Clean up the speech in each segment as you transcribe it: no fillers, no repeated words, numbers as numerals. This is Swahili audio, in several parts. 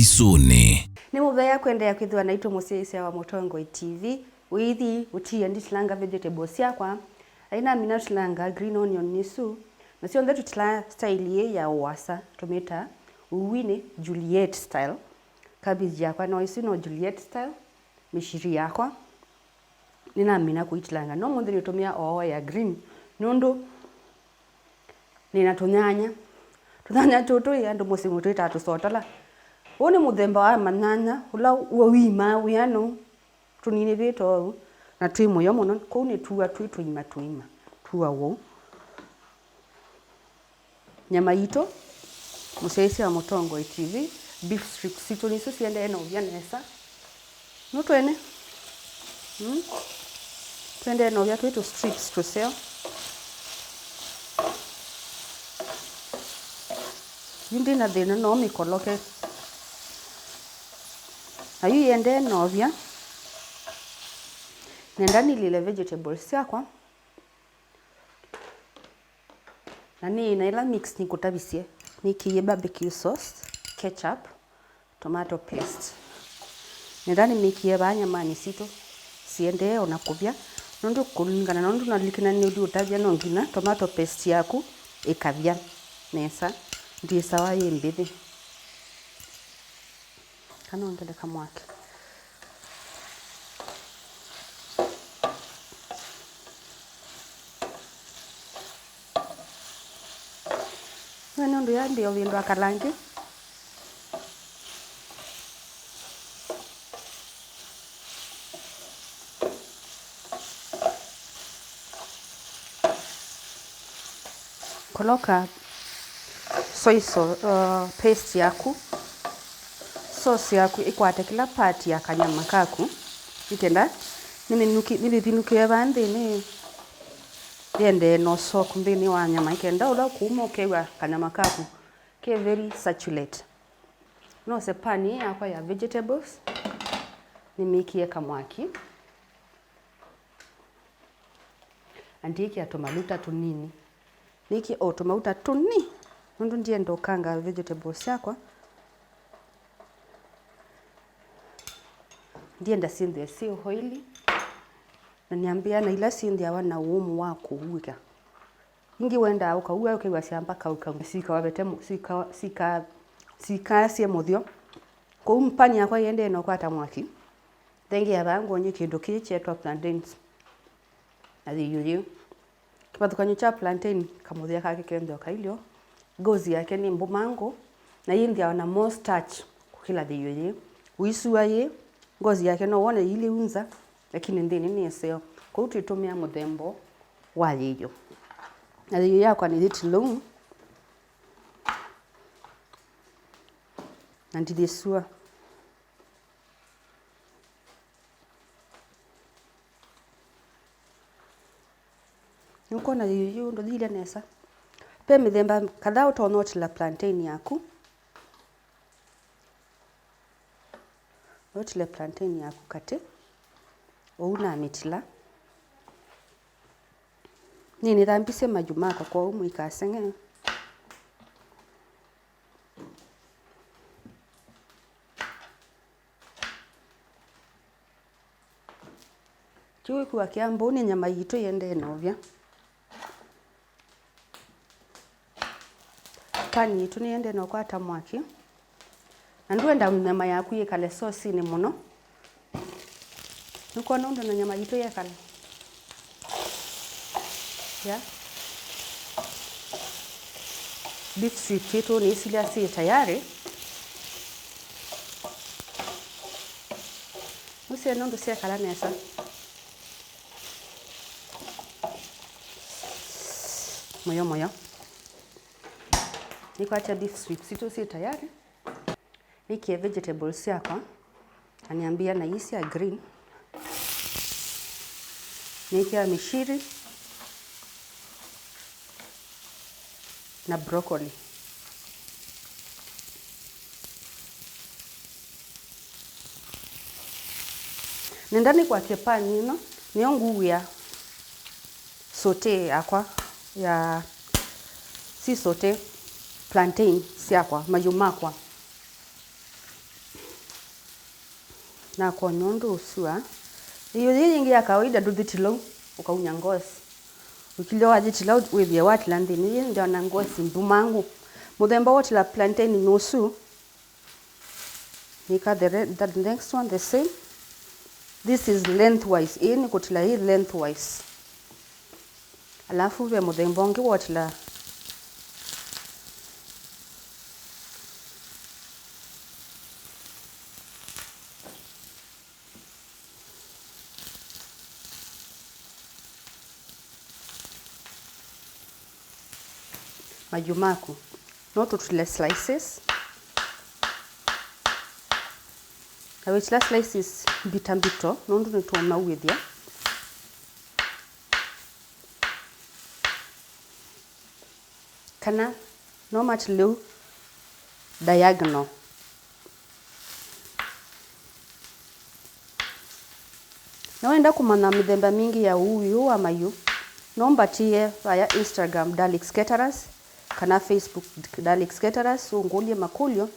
Mbisuni. Ni muthea kwendea kwithwa naitwa Musisia wa Mutongoi TV. Withi utie nditlanga vegetables yakwa. Aina mina tlanga green onion nisu. Na sio ndetu tla style ya wasa tometa uwine Juliet style. Cabbage yakwa no isino Juliet style. Mishiri yakwa. Nina mina kuitlanga. No muthi nitumia oo ya green. Nundu nina tunyanya. Tunyanya tutu ya ndo musimu tuita tusotala. Wone muthemba wa manyanya ula wima wiano tunini vito na twimo yo muno ko ni tuwa twima tuwa wo nyama ito Musisia wa Mutongoi TV beef strips ito ni susi ende no vyanesa no twene twende no vya twetu strips to sell yindi na thina no mikoloke ayu yende novya nenda nilile vegetables yakwa na ni ila mix ni kutabisie nikiye barbecue sauce, ketchup, tomato paste nenda ni mikie banyamani sito siende ona kubya nondu kulingana nondu nalikina ni udi utabya nongina tomato paste yaku ikavya nesa ndiye sawa yembithi kana ongele kamwake nani ndo ya ndio vindo akalangi koloka soy paste yaku sauce yaku ikwate kila part ya kanyama kaku itenda nibinuki bande ni yende no soak mbini wa nyama ikenda ula kuuma kewa kanyama kaku ke very saturated no se pani yakwa ya vegetables nimikie kamwaki andiki atomaluta tunini niki automauta tuni nundu ndiye ndo kanga vegetables yakwa ndiye ndasinde si oili na niambia na ila sindi awana umu wa kuuga ingi wenda ukauga ukiwa siamba kauka sika wabete sika sie muthio ko umpani yakwa yende no kwata mwaki dengi abango nyi kindu kiche to plantains ali yuyu kipatukanywa cha plantain kamuthia kake kendo kailio gozi yake ni mbumango na yindi awana more starch kukila yuyu uisua ye ngozi yake no wone ili unza lakini ndini ni eseo kwa utuitumia muthembo wa yiyo na yiyo yakwa ni little long na ndidesua nuko na yiyo ndo dile nesa pe mithemba kadhaa utonotila plantain yaku otile plantain yaku kate ouna mitila nini thambise majumaka kwa umu ikasenge chui kwa kiambo ni nyama yito yende novya pani yito ni yende no kwata mwaki na nduenda nyama yaku yekale sauce ni muno nuko nondo na nyama yito yekale ya beef strips yetu ni isilia si tayari usia nondo sia kala nesa moyo nikwacha beef strips yetu si tayari nikie vegetables yakwa aniambia na hisi ya green nikia mishiri na broccoli nendani kwa kepani ino niyo nguvu ya saute yakwa ya si saute plantain siakwa majumakwa na kwa nyondo usua iyo nyingi ya kawaida ndutitilo ukaunya ngozi ukilio wajitilo withia watila ndini ndio na ngozi mbumangu muthemba watila plantain nusu nika the next one the same. This is lengthwise in kutila hii lengthwise alafu ve muthemba ungi watila majumaku no tutule slices awitila slices bitambito nondu nitoma withia kana no matlu diagonal naenda kumana mithemba mingi ya uyu wa mayu no mbatie via Instagram Dalix Caterers kana Facebook Dalix Caterers ungulie makulio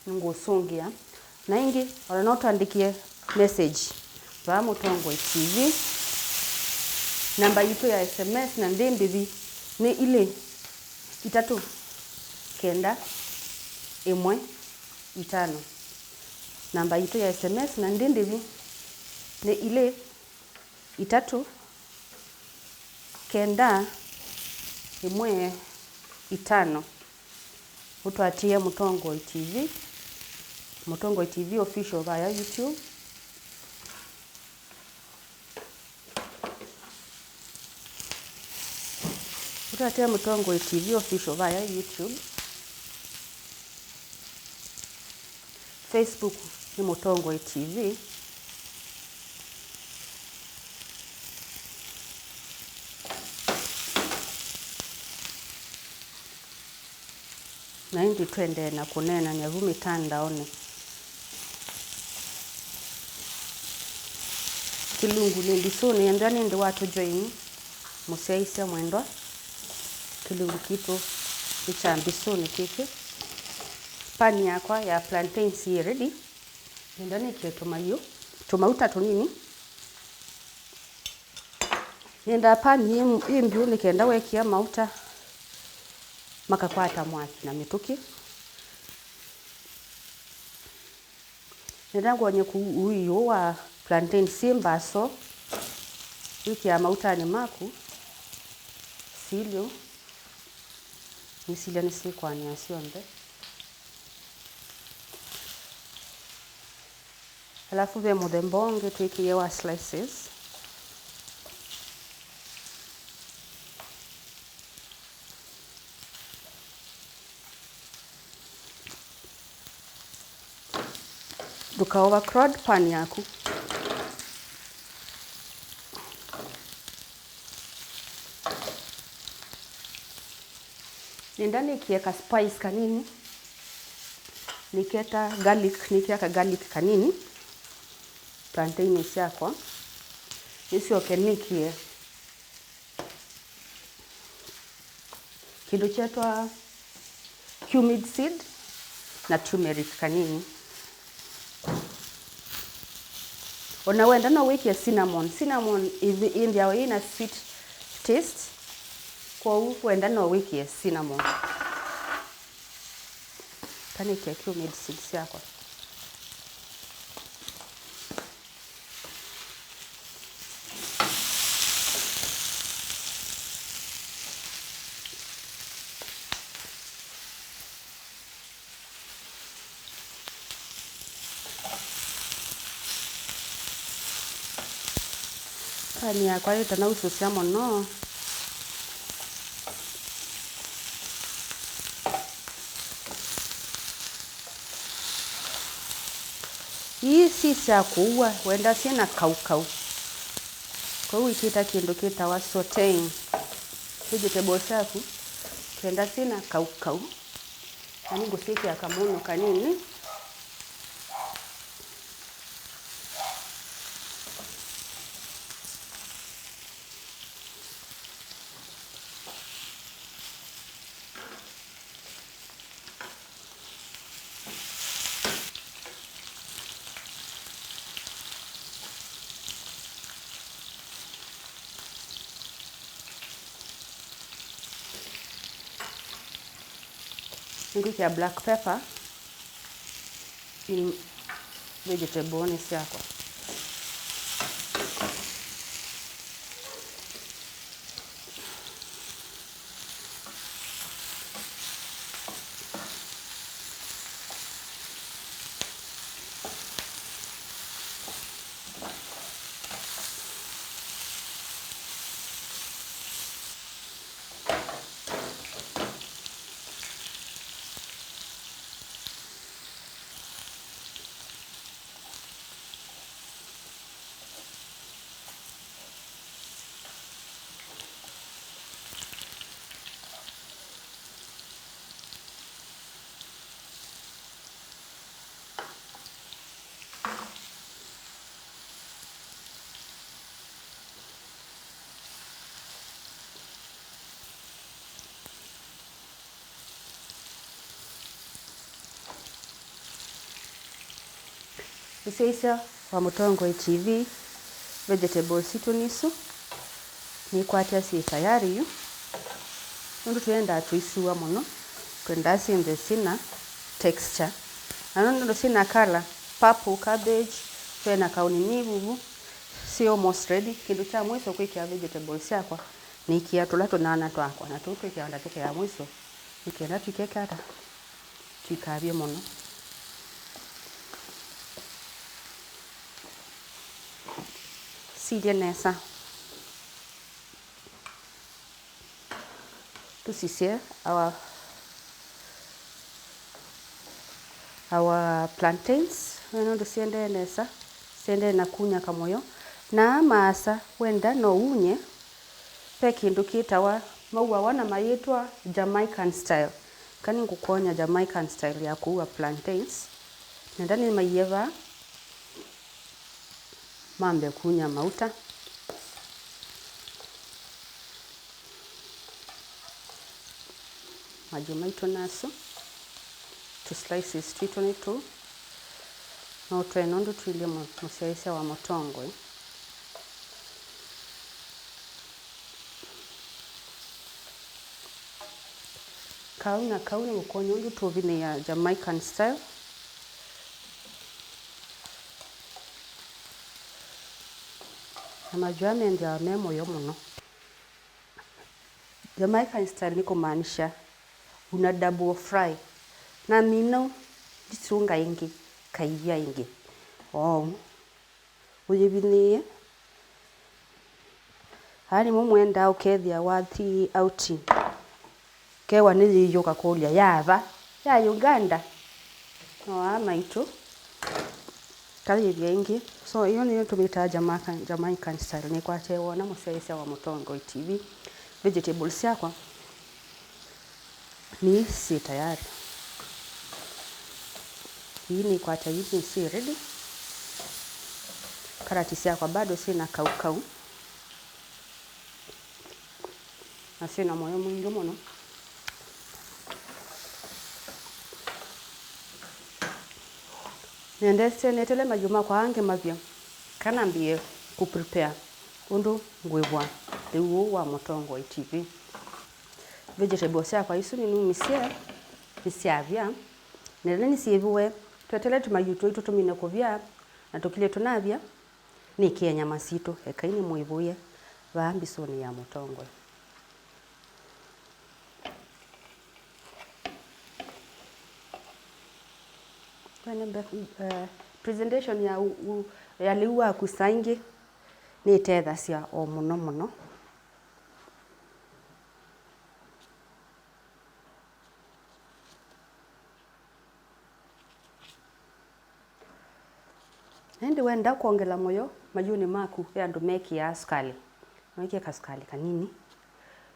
ngusungia na ingi wala no tuandikie message va Mutongo TV namba yitu ya SMS na ndembithi ni ile 3-9-1-5 namba yitu ya SMS na ndembithi ni ile 3-9-1-5 utwatie Mutongo TV Mutongo TV official via YouTube utwatie Mutongo TV official via YouTube Facebook ni Mutongo TV na hindi twende na kunena ni avumi tandaoni kilungu ni Mbisuni endani ndi watu join musiaisia mwendwa kilungu kitu cha Mbisuni kiki pani yakwa ya plantain si ready endani kieto mayo tumauta tunini nenda pani hii mbiu nikaenda wekia mauta makakwata mwaki na mituki ndango nye kuuyo wa plantain simbaso wiki ya mauta ni maku silio nisilia nisikwa ni asionde alafu ve muthembonge tuikie wa slices duka overcrowd pan yaku ndani kieka spice kanini niketa garlic nikiaka garlic kanini plantain yako isio kenikie kido chetwa cumin seed na turmeric kanini unawenda na wiki cinnamon in their way na sweet taste kwa uenda na wiki cinnamon kani kia cumin seeds yako pani yakwa itana ususia mono hii si cia kuua wenda sina kaukau kwa hiyo ikita kindu kita wa sauteing vegetable safu kenda sina kaukau ani gusiki akamono kanini Ngwikia black pepper in vegetable ciakwa. Useisha wa Mutongoi TV vegetables itu nisu ni kwatia si tayari yu ndu tuenda tuisua muno kwenda sinze sina texture na ndu sina color purple cabbage twena kauni nibubu si almost ready. Kindu cha mwiso kwikia vegetables yakwa ni kia tulato nana twakwa na tukwikia anda tuke ya mwiso ikenda tukeka ata tukabye muno. Sidia nesa tusisia our plantains weno dusiende nesa siende na kunya kamoyo na masa wenda no unye pe kindu kitawa maua wana mayitwa Jamaican style kani ngukonya Jamaican style ya kuwa plantains nenda ni mayeva mambe kunya mauta majumaito naso to slices twitonitu no twenondo twile musiaisa wa Mutongoi. Kauna ukonyo ndu tuvine ya Jamaican style na majuame ndia memo yo muno. Jamaican style ni kumaanisha una double fry na mino disunga ingi kaivia ingi uyibiniye hani mumwenda ukethia wathi outing kewa niliyoka kulia yava ya Uganda no amaitu kali yengi so hiyo ni tumita Jamaican style ni kwache wona museisa wa Mutongoi TV vegetables yakwa ni si tayari. Hii ni kwacha hivi si ready. Karati yakwa bado sina kaukau na sina moyo mwingi muno. Nendese netele majuma kwa ange mavya kana mbie ku prepare undu ngwebwa liu wa Mutongoi TV vegetables yakwa isu ni misiavya nele nisieviwe twetele tumayuto itu tumine kuvya na tukile tunavya ni Kenya masito ekaini muivuye va Mbisuni ya Mutongoi. Presentation ya liwa kusaingi ni tetha cia o muno ndi wenda kuongela moyo majuni maku ya ndu meki ya skali meki ya kaskali kanini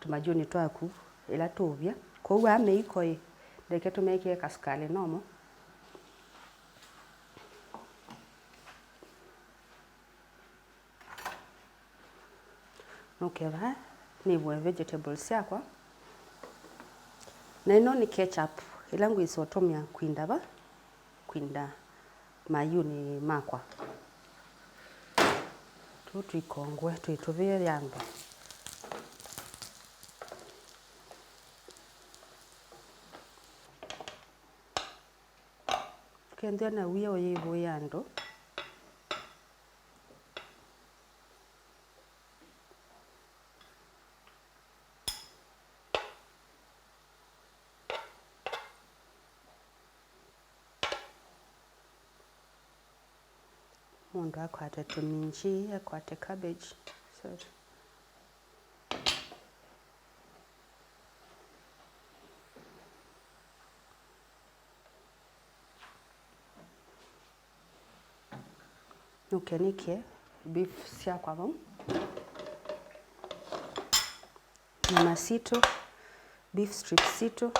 tumajuni twaku ila tuvya kwa uwa meikoi ndeke tumeki ya kaskali nomo nukeva ni vegetables yakwa na ino ni ketchup ila ngwisotomia kwinda mayuni makwa tuikongwe tuituvie yangu Kende na uya oyibo yando. Mundu akwate tuminji, akwate cabbage. So nukenike beef cia kwa vau. Nyama sito, beef strips sito.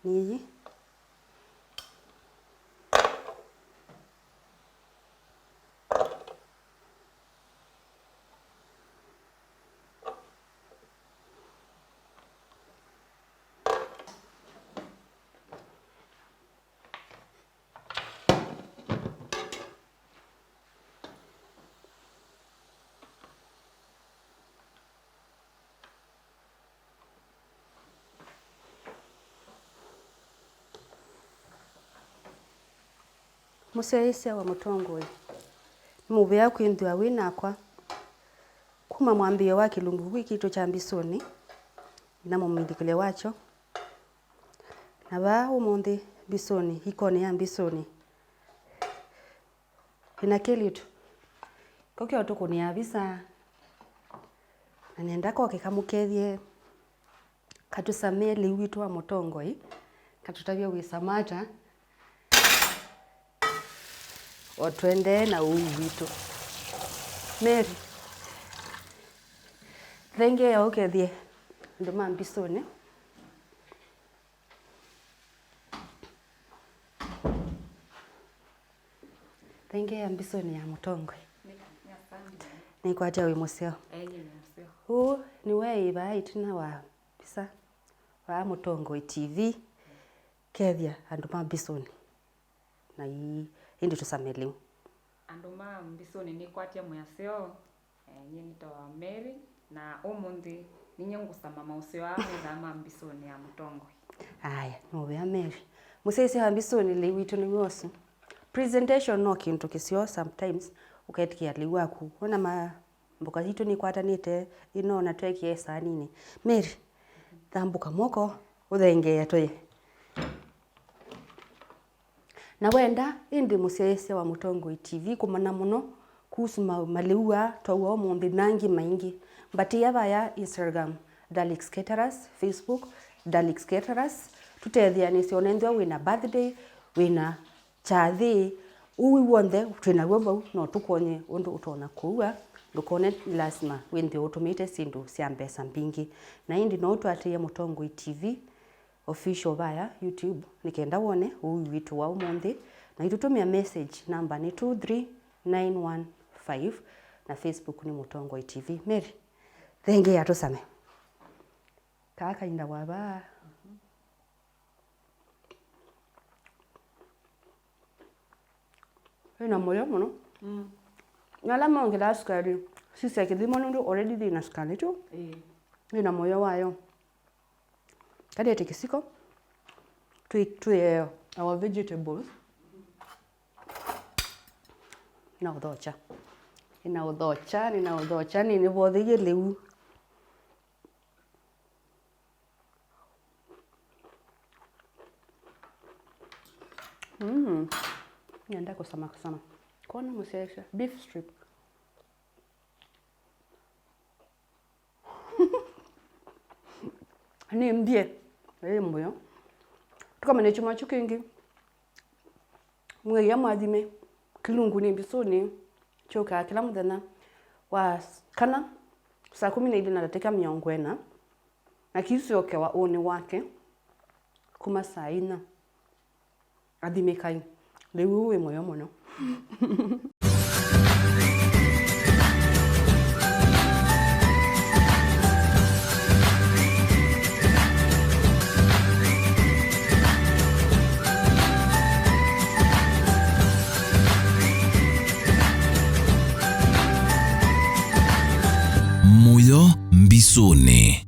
Niyi. Museise wa mutongoi. Mubea kwindwa winakwa. Kuma mwambio wa kilungu wiki to cha Mbisuni. Na mumindikile wacho. Na ba umundi Mbisuni, ikone ya Mbisuni. Inakelitu. Koke otuko ni avisa. Na nendako kikamukethie. Katusamee liwitu wa mutongoi. Katutavia wisamata. Otwende na uwitu. Mary. Thenge ya ukethie. Nduma Mbisuni. Thenge ya Mbisuni ya mutongoi. Ni kwa jawi museo. Huu ni weiba itina wa bisa. Wa mutongoi TV. Kethia anduma Mbisuni. Na hii indi tusameliu. Anduma Mbisuni ni kwatia mwaseo. Nyeni tawa Mary. Na umundi ninye ngusama mauseo amu dhama Mbisuni ya mutongoi. Aya, mwea Mary. Museisi wa Mbisuni liwitu ni wosu. Presentation no kintu kisio sometimes ukaitikia liwaku. Wana mboka hitu ni kwata nite ino na tuekie sanini. Mary, thambuka moko uthenge ya toye. Na wenda indi museisi wa mutongoi TV kumana muno kuhusu maliua twaua omundi nangi maingi. Mbati yava ya Instagram, Dalix Caterers, Facebook, Dalix Caterers. Tutethia nisi onendwa wina birthday, wina chathi, uwi wonde, twina wamba no tukonye undu utona kuua. Ndukone lazima wende utumite sindu cia mbesa mbingi. Na indi no tuatia Mutongoi TV official via YouTube. Nikenda wone uwi witu wa umundi. Na itutumia message number ni 23915 na Facebook ni Mutongoi TV. Mary, thenge ya tusame. Kaka inda waba. Ina moyo muno. Nyala mongela sukari. Sisi kidimo ndo already dina sukari tu. Ina moyo wayo. Kade tekisiko. Tu our vegetables. Na udocha. Ina udocha ni vodhige leu. Nienda kusama. Kona museisha beef strip. Ni mbie. Mbuyo. Tukama chuma chukingi. Mwe ya madime. Kilungu ni Mbisuni. Choka kila muthenya wa kana saa 12 na dakika 40 na kisioke wa oni wake kuma saa 4 adhimekai lewe we moyo muno. Mbisuni.